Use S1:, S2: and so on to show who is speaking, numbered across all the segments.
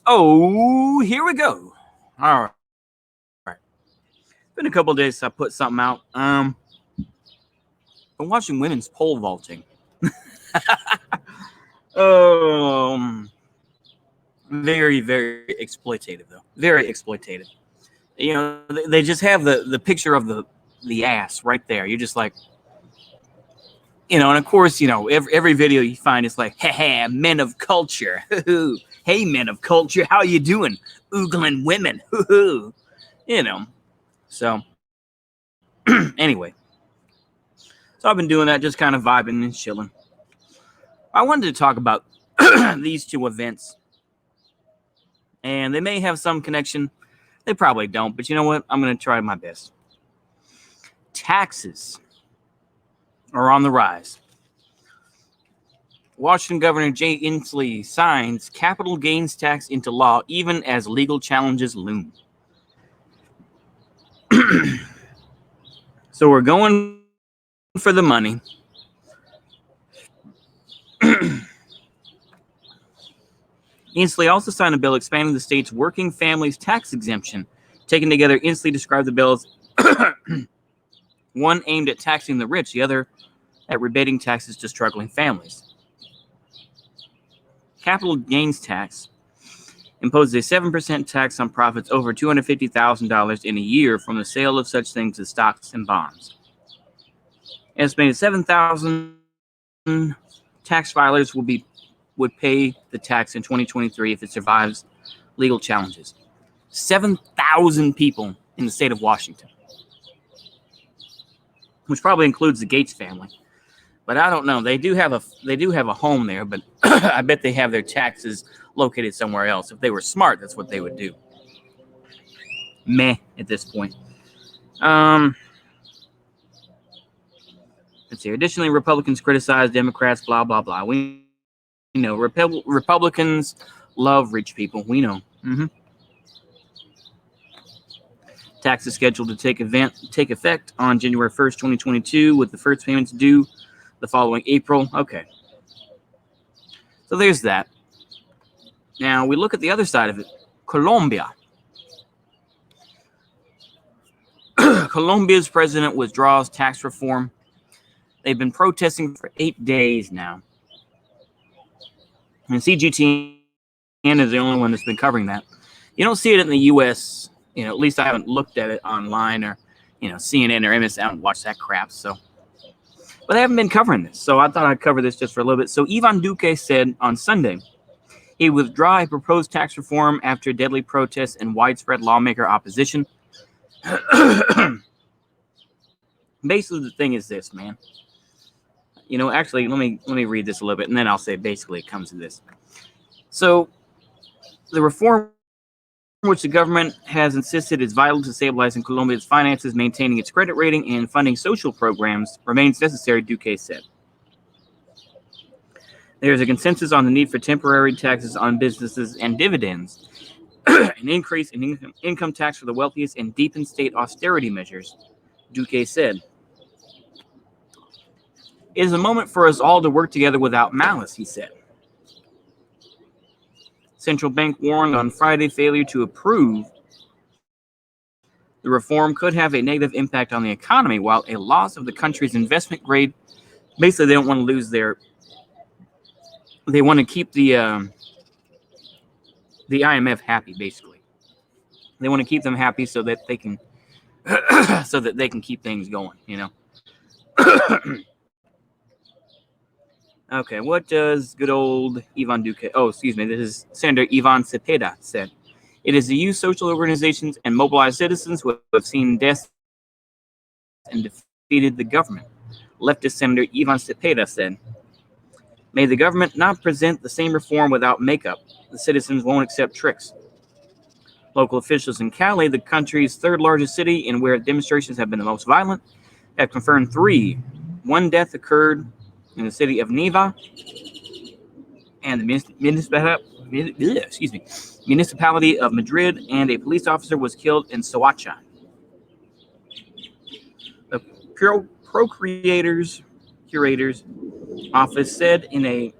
S1: Oh, here we go. All right. It's been a couple of days since I put something out. I'm watching women's pole vaulting. um, very exploitative though. Very exploitative. You know, they just have the picture of the ass right there. You're just like, and of course, every video you find is like, hey, men of culture. Hey, men of culture, how you doing? Oogling women. So anyway, so I've been doing that, just kind of vibing and chilling. I wanted to talk about these two events, and they may have some connection. They probably don't, but you know what? I'm going to try my best. Taxes are on the rise. Washington Governor Jay Inslee signs capital gains tax into law even as legal challenges loom. So we're going for the money. Inslee also signed a bill expanding the state's working families tax exemption. Taken together, Inslee described the bill as one aimed at taxing the rich, the other at rebating taxes to struggling families. Capital gains tax imposes a 7% tax on profits over $250,000 in a year from the sale of such things as stocks and bonds. Estimated 7,000 tax filers would pay the tax in 2023 if it survives legal challenges. 7,000 people in the state of Washington, which probably includes the Gates family. But I don't know. They do have a home there, but I bet they have their taxes located somewhere else. If they were smart, that's what they would do. Meh at this point. Let's see. Additionally, Republicans criticize Democrats, blah, blah, blah. We know Republicans love rich people. We know. Tax is scheduled to take effect on January 1st, 2022, with the first payments due the following April. Okay. So there's that. Now we look at the other side of it. Colombia. Colombia's president withdraws tax reform. They've been protesting for 8 days now. And CGTN is the only one that's been covering that. You don't see it in the U.S., at least I haven't looked at it online or, CNN or MS. I haven't watched that crap, so. But they haven't been covering this, so I thought I'd cover this just for a little bit. So Ivan Duque said on Sunday he would withdraw a proposed tax reform after deadly protests and widespread lawmaker opposition. Basically, the thing is this, man. Actually, let me read this a little bit, and then I'll say basically it comes to this. So the reform which the government has insisted is vital to stabilizing Colombia's finances, maintaining its credit rating, and funding social programs remains necessary, Duque said. There is a consensus on the need for temporary taxes on businesses and dividends, an increase in income tax for the wealthiest, and deepen state austerity measures, Duque said. It is a moment for us all to work together without malice, he said. Central bank warned on Friday failure to approve the reform could have a negative impact on the economy, while a loss of the country's investment grade, basically they don't want to lose they want to keep the IMF happy, basically. They want to keep them happy so that they can keep things going, Okay, what does good old Ivan Duque, this is Senator Ivan Cepeda said. It is the youth, social organizations, and mobilized citizens who have seen deaths and defeated the government, leftist Senator Ivan Cepeda said. May the government not present the same reform without makeup. The citizens won't accept tricks. Local officials in Cali, the country's third largest city and where demonstrations have been the most violent, have confirmed 3. One death occurred in the city of Neiva, and the municipality of Madrid, and a police officer was killed in Soacha. The curator's office said in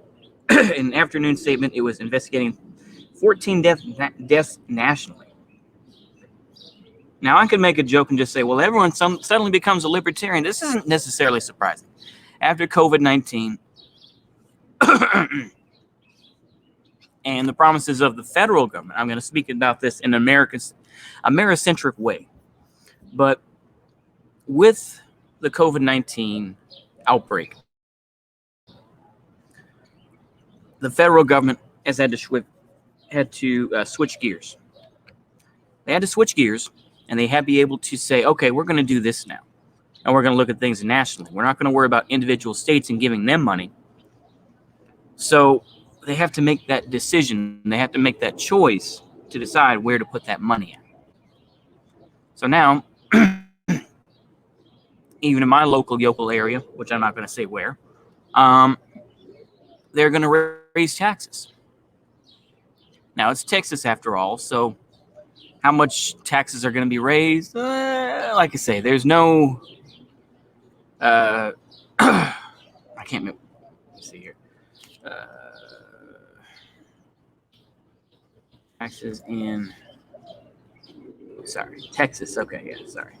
S1: an afternoon statement it was investigating 14 deaths nationally. Now, I could make a joke and just say, well, everyone suddenly becomes a libertarian. This isn't necessarily surprising. After COVID-19 and the promises of the federal government, I'm going to speak about this in an Americentric way. But with the COVID-19 outbreak, the federal government has had to switch gears. They had to switch gears, and they had to be able to say, okay, we're going to do this now. And we're going to look at things nationally. We're not going to worry about individual states and giving them money. So they have to make that decision. They have to make that choice to decide where to put that money in. So now, even in my local area, which I'm not going to say where, they're going to raise taxes. Now, it's Texas after all, so how much taxes are going to be raised? Like I say, there's no... I can't... Let's see here. Taxes in... Sorry, Texas. Okay, yeah, sorry.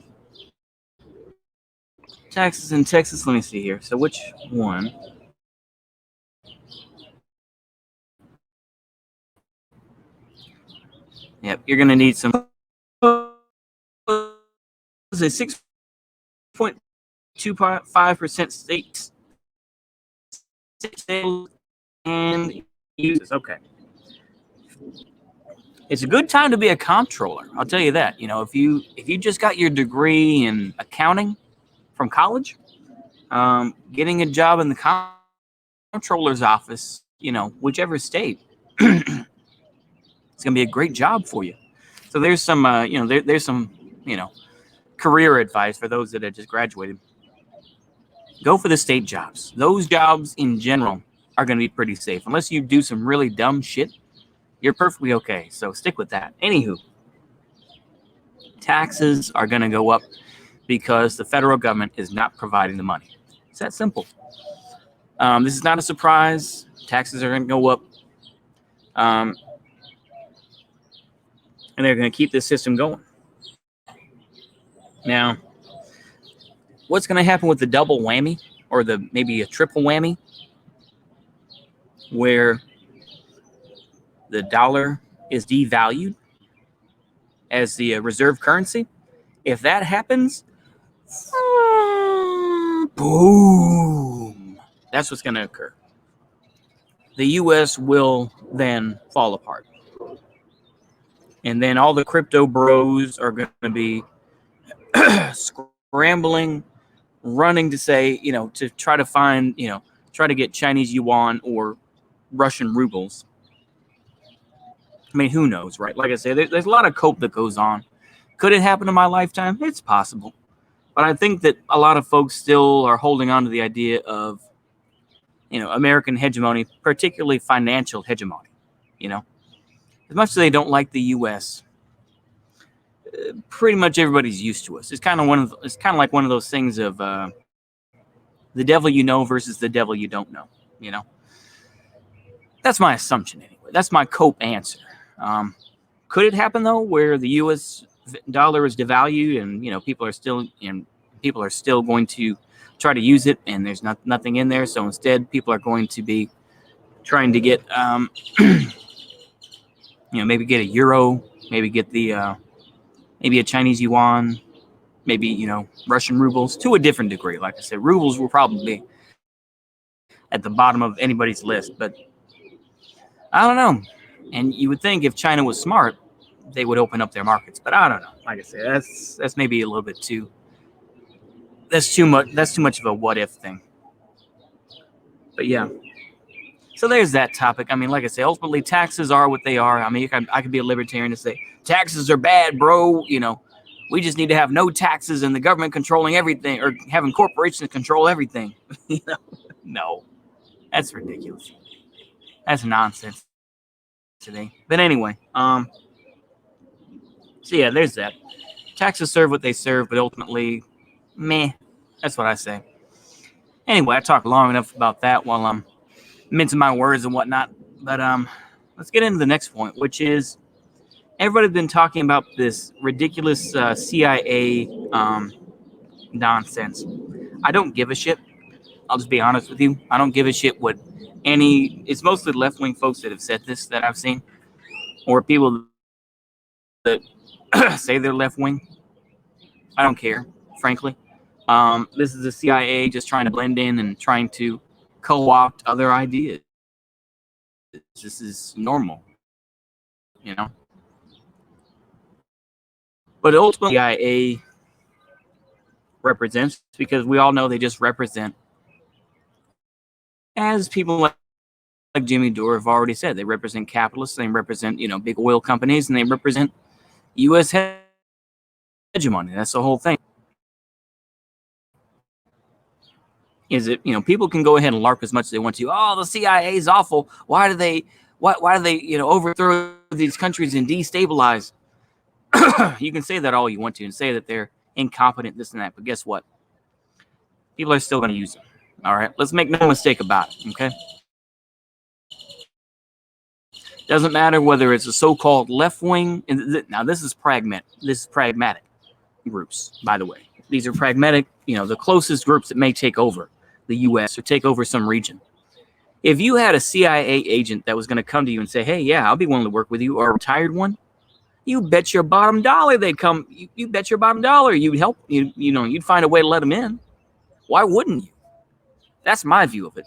S1: Taxes in Texas. Let me see here. So which one? Yep, you're going to need some... It's a 6.25% state sales and uses. Okay. It's a good time to be a comptroller. I'll tell you that. You know, if you just got your degree in accounting from college, getting a job in the comptroller's office, you know, whichever state, it's going to be a great job for you. So there's some, there's some, career advice for those that have just graduated. Go for the state jobs. Those jobs in general are going to be pretty safe. Unless you do some really dumb shit, you're perfectly okay. So stick with that. Anywho, taxes are going to go up because the federal government is not providing the money. It's that simple. This is not a surprise. Taxes are going to go up. And they're going to keep this system going. Now, what's going to happen with the double whammy or maybe a triple whammy where the dollar is devalued as the reserve currency? If that happens, boom, that's what's going to occur. The U.S. will then fall apart. And then all the crypto bros are going to be scrambling, running to say, to try to find, try to get Chinese yuan or Russian rubles. I mean, who knows, right? Like I said, there's a lot of cope that goes on. Could it happen in my lifetime? It's possible. But I think that a lot of folks still are holding on to the idea of, American hegemony, particularly financial hegemony. As much as they don't like the U.S., pretty much everybody's used to us. It's kind of like one of those things of the devil you know versus the devil you don't know. That's my assumption anyway. That's my cope answer. Could it happen though, where the U.S. dollar is devalued and people are still going to try to use it, and there's nothing in there. So instead, people are going to be trying to get maybe get a euro, maybe get the maybe a Chinese yuan, maybe Russian rubles to a different degree. Like I said, rubles will probably be at the bottom of anybody's list, but I don't know. And you would think if China was smart, they would open up their markets, but I don't know. Like I said, that's maybe a little bit too. That's too much of a what if thing. But yeah. So there's that topic. I mean, like I say, ultimately taxes are what they are. I mean, I could be a libertarian and say taxes are bad, bro. We just need to have no taxes and the government controlling everything, or having corporations control everything. No, that's ridiculous. That's nonsense today. But anyway, so yeah, there's that. Taxes serve what they serve, but ultimately, meh. That's what I say. Anyway, I talked long enough about that while I'm mincing my words and whatnot. But let's get into the next point, which is everybody's been talking about this ridiculous CIA nonsense. I don't give a shit. I'll just be honest with you. I don't give a shit what it's mostly left-wing folks that have said this that I've seen, or people that say they're left-wing. I don't care, frankly. This is the CIA just trying to blend in and trying to co-opt other ideas. This is normal, you know. But ultimately, the CIA represents, because we all know they just represent, as people like Jimmy Dore have already said, they represent capitalists, they represent, big oil companies, and they represent U.S. hegemony. That's the whole thing. Is it, people can go ahead and LARP as much as they want to. Oh, the CIA is awful. Why do they overthrow these countries and destabilize? You can say that all you want to and say that they're incompetent, this and that. But guess what? People are still going to use them. All right. Let's make no mistake about it. Okay. Doesn't matter whether it's a so-called left wing. Now, this is pragmatic. This is pragmatic groups, by the way. These are pragmatic, the closest groups that may take over the U.S. or take over some region. If you had a CIA agent that was going to come to you and say, hey, yeah, I'll be willing to work with you, or a retired one, you bet your bottom dollar they'd come. You bet your bottom dollar you'd help. You'd find a way to let them in. Why wouldn't you? That's my view of it.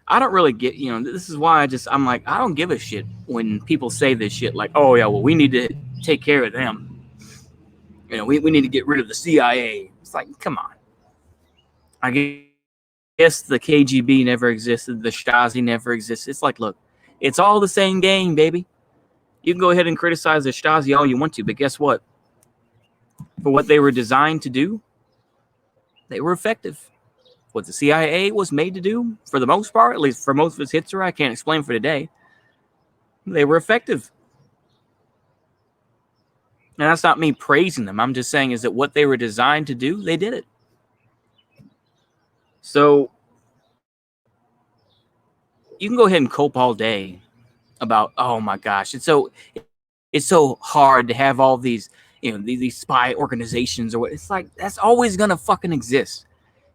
S1: I don't really get, this is why I'm like, I don't give a shit when people say this shit like, oh, yeah, well, we need to take care of them. We need to get rid of the CIA. It's like, come on. I guess the KGB never existed. The Stasi never existed. It's like, look, it's all the same game, baby. You can go ahead and criticize the Stasi all you want to, but guess what? For what they were designed to do, they were effective. What the CIA was made to do, for the most part, at least for most of its history, I can't explain for today, they were effective. And that's not me praising them. I'm just saying is that what they were designed to do, they did it. So you can go ahead and cope all day about, oh my gosh, it's so hard to have all these, these spy organizations or what. It's like, that's always going to fucking exist.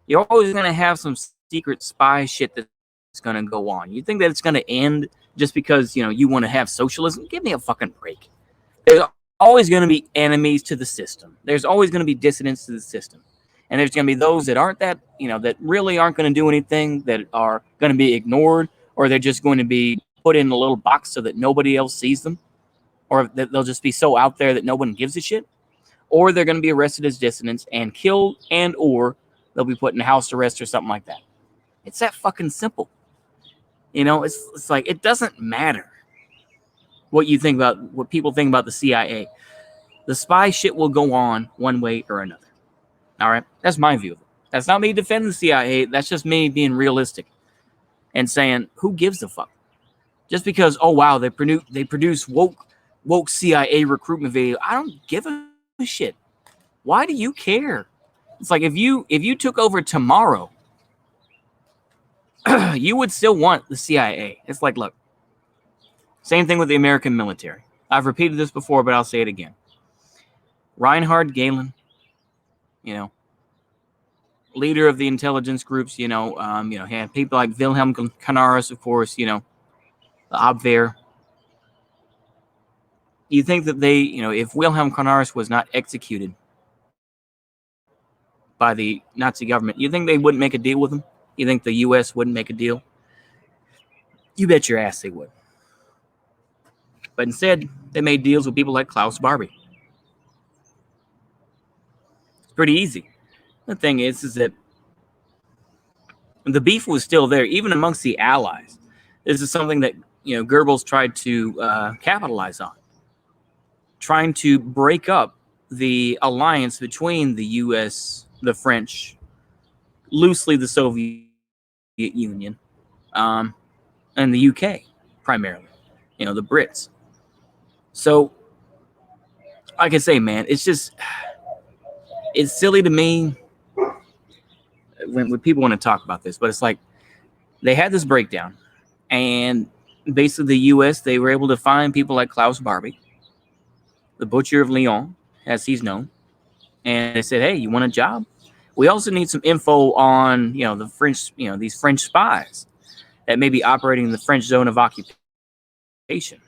S1: You're always going to have some secret spy shit that's going to go on. You think that it's going to end just because, you want to have socialism? Give me a fucking break. There's always going to be enemies to the system. There's always going to be dissidents to the system. And there's going to be those that aren't that, that really aren't going to do anything, that are going to be ignored, or they're just going to be put in a little box so that nobody else sees them, or that they'll just be so out there that no one gives a shit, or they're going to be arrested as dissidents and killed, and or they'll be put in house arrest or something like that. It's that fucking simple. It's like, it doesn't matter what you think about, what people think about the CIA. The spy shit will go on one way or another. All right? That's my view of it. That's not me defending the CIA. That's just me being realistic and saying, who gives a fuck? Just because, oh, wow, they produce woke CIA recruitment video. I don't give a shit. Why do you care? It's like, if you took over tomorrow, you would still want the CIA. It's like, look, same thing with the American military. I've repeated this before, but I'll say it again. Reinhard Gehlen, leader of the intelligence groups, had people like Wilhelm Canaris, of course, the Abwehr. You think that they, if Wilhelm Canaris was not executed by the Nazi government, you think they wouldn't make a deal with him? You think the U.S. wouldn't make a deal? You bet your ass they would. But instead, they made deals with people like Klaus Barbie. It's pretty easy. The thing is that the beef was still there, even amongst the Allies. This is something that, Goebbels tried to capitalize on, trying to break up the alliance between the U.S., the French, loosely the Soviet Union, and the UK, primarily, the Brits. So, like I say, man, it's silly to me when people want to talk about this, but it's like, they had this breakdown, and basically the U.S., they were able to find people like Klaus Barbie, the Butcher of Lyon, as he's known, and they said, "Hey, you want a job? We also need some info on, the French, these French spies that may be operating in the French zone of occupation."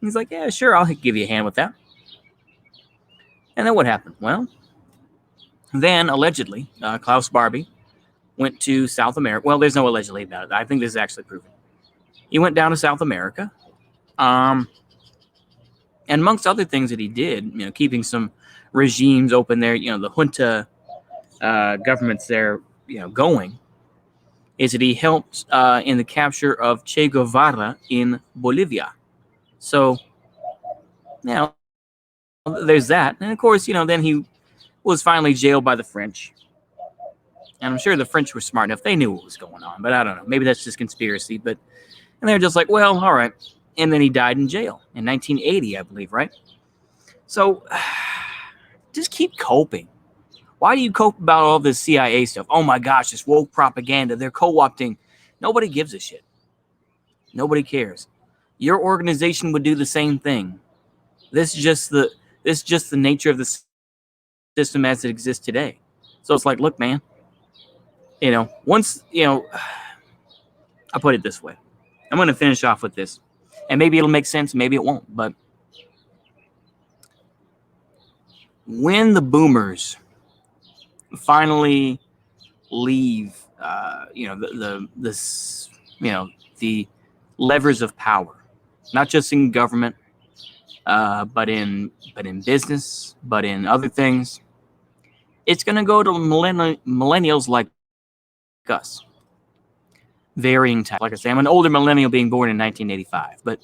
S1: He's like, "Yeah, sure, I'll give you a hand with that." And then what happened? Well, then allegedly, Klaus Barbie went to South America. Well, there's no allegedly about it. I think this is actually proven. He went down to South America, and amongst other things that he did, keeping some regimes open there, the junta governments there, going, is that he helped in the capture of Che Guevara in Bolivia. So, there's that. And of course, then he was finally jailed by the French. And I'm sure the French were smart enough. They knew what was going on, but I don't know. Maybe that's just conspiracy. And they're just like, well, all right. And then he died in jail in 1980, I believe, right? So just keep coping. Why do you cope about all this CIA stuff? Oh my gosh, this woke propaganda. They're co-opting. Nobody gives a shit. Nobody cares. Your organization would do the same thing. This is just the nature of the system as it exists today. So it's like, look, man, once, I'll put it this way. I'm going to finish off with this. And maybe it'll make sense, maybe it won't. But when the boomers finally leave, the levers of power, not just in government, but in business, but in other things, it's going to go to millennials like us. Varying types. Like I say, I'm an older millennial being born in 1985, but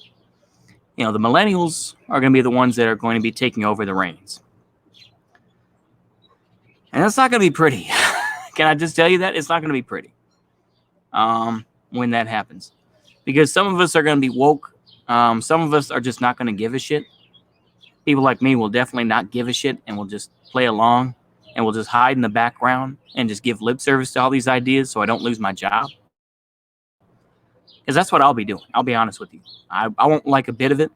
S1: the millennials are going to be the ones that are going to be taking over the reins. And that's not going to be pretty. Can I just tell you that? It's not going to be pretty when that happens. Because some of us are going to be woke. Some of us are just not going to give a shit. People like me will definitely not give a shit and will just play along and will just hide in the background and just give lip service to all these ideas so I don't lose my job. Because that's what I'll be doing. I'll be honest with you. I won't like a bit of it,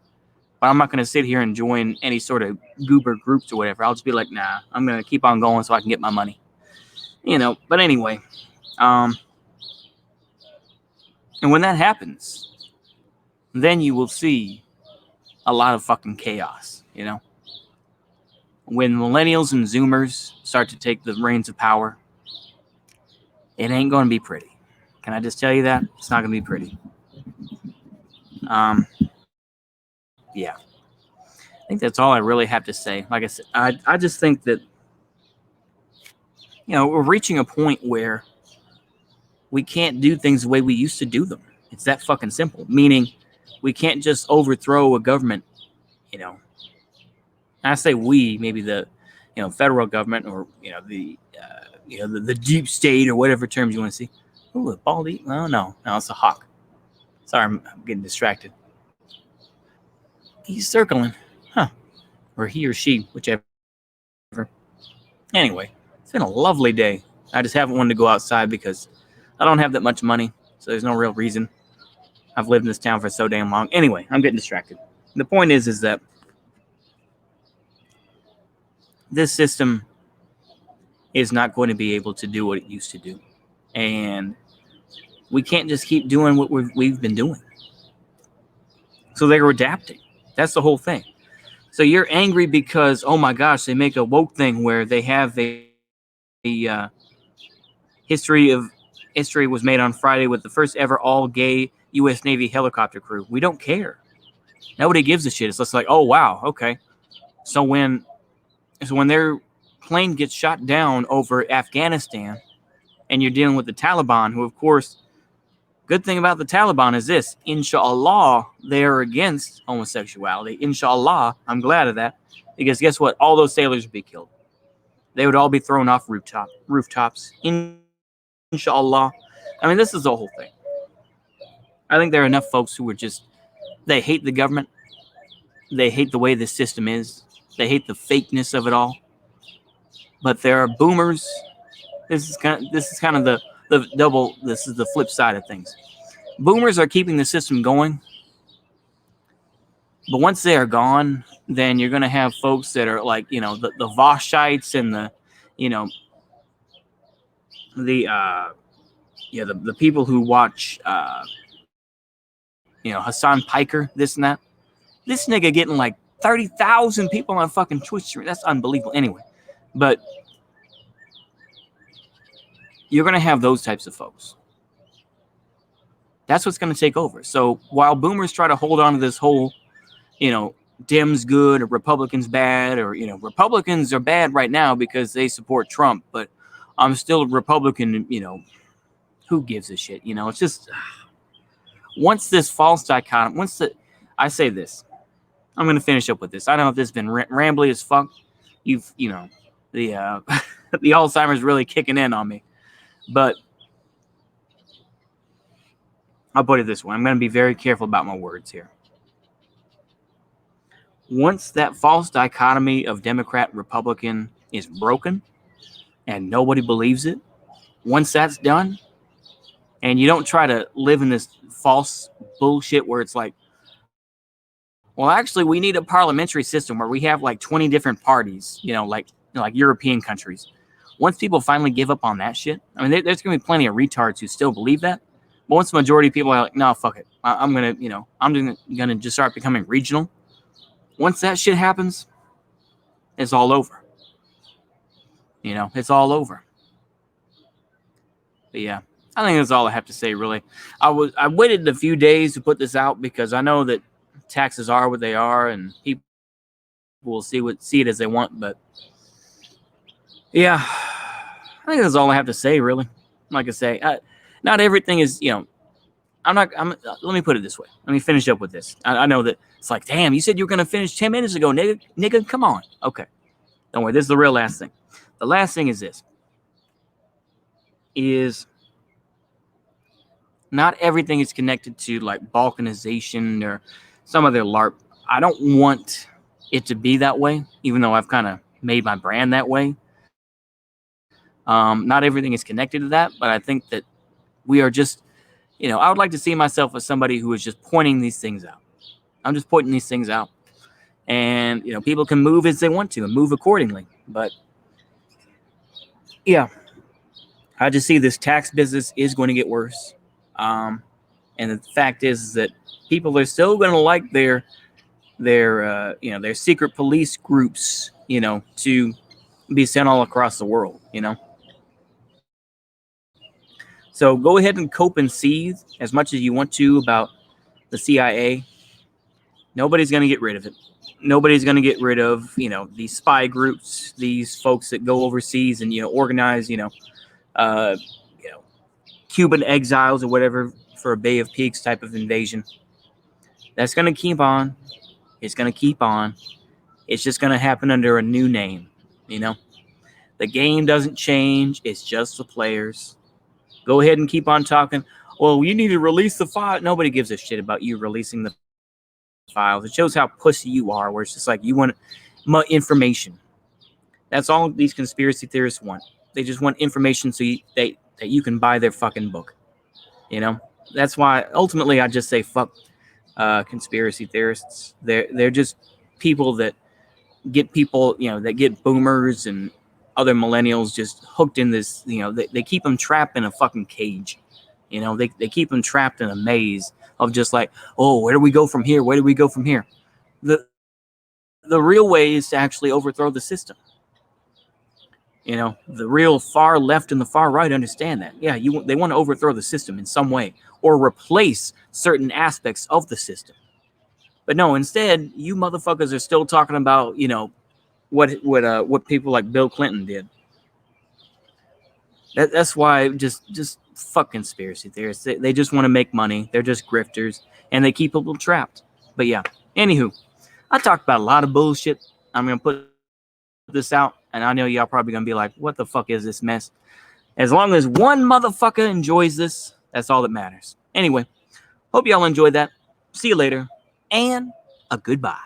S1: but I'm not going to sit here and join any sort of goober groups or whatever. I'll just be like, nah, I'm going to keep on going so I can get my money. But anyway. And when that happens, then you will see a lot of fucking chaos, When millennials and Zoomers start to take the reins of power, it ain't going to be pretty. Can I just tell you that? It's not going to be pretty. Yeah. I think that's all I really have to say. Like I said, I just think that, we're reaching a point where we can't do things the way we used to do them. It's that fucking simple. Meaning, we can't just overthrow a government, I say we, maybe the, federal government or, the deep state or whatever terms you want to see. Ooh, a baldy? Oh, no, it's a hawk. Sorry, I'm getting distracted. He's circling. Huh. Or he or she, whichever. Anyway, it's been a lovely day. I just haven't wanted to go outside because I don't have that much money, so there's no real reason. I've lived in this town for so damn long. Anyway, I'm getting distracted. The point is that this system is not going to be able to do what it used to do. And we can't just keep doing what we've been doing. So they're adapting. That's the whole thing. So you're angry because, oh my gosh, they make a woke thing where they have a history was made on Friday with the first ever all-gay U.S. Navy helicopter crew. We don't care. Nobody gives a shit. It's just like, oh wow, okay. So when their plane gets shot down over Afghanistan, and you're dealing with the Taliban, who of course, good thing about the Taliban is this: inshallah, they are against homosexuality. Inshallah, I'm glad of that, because guess what? All those sailors would be killed. They would all be thrown off rooftops. Inshallah. I mean, this is the whole thing. I think there are enough folks who are they hate the government. They hate the way the system is. They hate the fakeness of it all. But there are boomers. This is kind of the double. This is the flip side of things. Boomers are keeping the system going, but once they are gone, then you're going to have folks that are like, the Voschites and the people who watch, Hassan Piker, this and that. This nigga getting like 30,000 people on fucking Twitch stream. That's unbelievable. Anyway, but you're going to have those types of folks. That's what's going to take over. So while boomers try to hold on to this whole, Dems good or Republicans bad, or, Republicans are bad right now because they support Trump, but I'm still a Republican, who gives a shit? It's just, once this false dichotomy, I say this, I'm going to finish up with this. I don't know if this has been rambly as fuck. The the Alzheimer's really kicking in on me, but I'll put it this way. I'm going to be very careful about my words here. Once that false dichotomy of Democrat, Republican is broken and nobody believes it, once that's done, and you don't try to live in this false bullshit where it's like, well, actually, we need a parliamentary system where we have like 20 different parties, like European countries. Once people finally give up on that shit, I mean, there's going to be plenty of retards who still believe that. But once the majority of people are like, no, fuck it. I'm going to just start becoming regional. Once that shit happens, it's all over. It's all over. But yeah, I think that's all I have to say, really. I waited a few days to put this out because I know that taxes are what they are and people will see it as they want. But yeah, I think that's all I have to say, really. Like I say, not everything is, let me put it this way. Let me finish up with this. I know that it's like, damn, you said you were going to finish 10 minutes ago, nigga, come on. Okay. Don't worry. This is the real last thing. The last thing is this. Is not everything is connected to like balkanization or some other LARP. I don't want it to be that way, even though I've kind of made my brand that way. Not everything is connected to that, but I think that we are just, I would like to see myself as somebody who is just pointing these things out. I'm just pointing these things out. And, people can move as they want to and move accordingly. But, yeah, I just see this tax business is going to get worse. And the fact is that people are still going to like their secret police groups, to be sent all across the world, So go ahead and cope and seethe as much as you want to about the CIA. Nobody's going to get rid of it. Nobody's going to get rid of, these spy groups, these folks that go overseas and, organize, Cuban exiles or whatever for a Bay of Pigs type of invasion. That's going to keep on. It's going to keep on. It's just going to happen under a new name, The game doesn't change. It's just the players. Go ahead and keep on talking. Well, you need to release the file. Nobody gives a shit about you releasing the files. It shows how pussy you are, where it's just like you want information. That's all these conspiracy theorists want. They just want information so that you can buy their fucking book. That's why ultimately I just say fuck conspiracy theorists. They're just people that get people, that get boomers and other millennials just hooked in this, they keep them trapped in a fucking cage. They keep them trapped in a maze of just like, oh, where do we go from here? Where do we go from here? The real way is to actually overthrow the system. The real far left and the far right understand that. Yeah, they want to overthrow the system in some way or replace certain aspects of the system. But no, instead, you motherfuckers are still talking about, what people like Bill Clinton did. That's why just fuck conspiracy theorists. They just want to make money. They're just grifters, and they keep people trapped. But yeah, anywho, I talked about a lot of bullshit. I'm gonna put this out, and I know y'all probably gonna be like, "What the fuck is this mess?" As long as one motherfucker enjoys this, that's all that matters. Anyway, hope y'all enjoyed that. See you later, and a goodbye.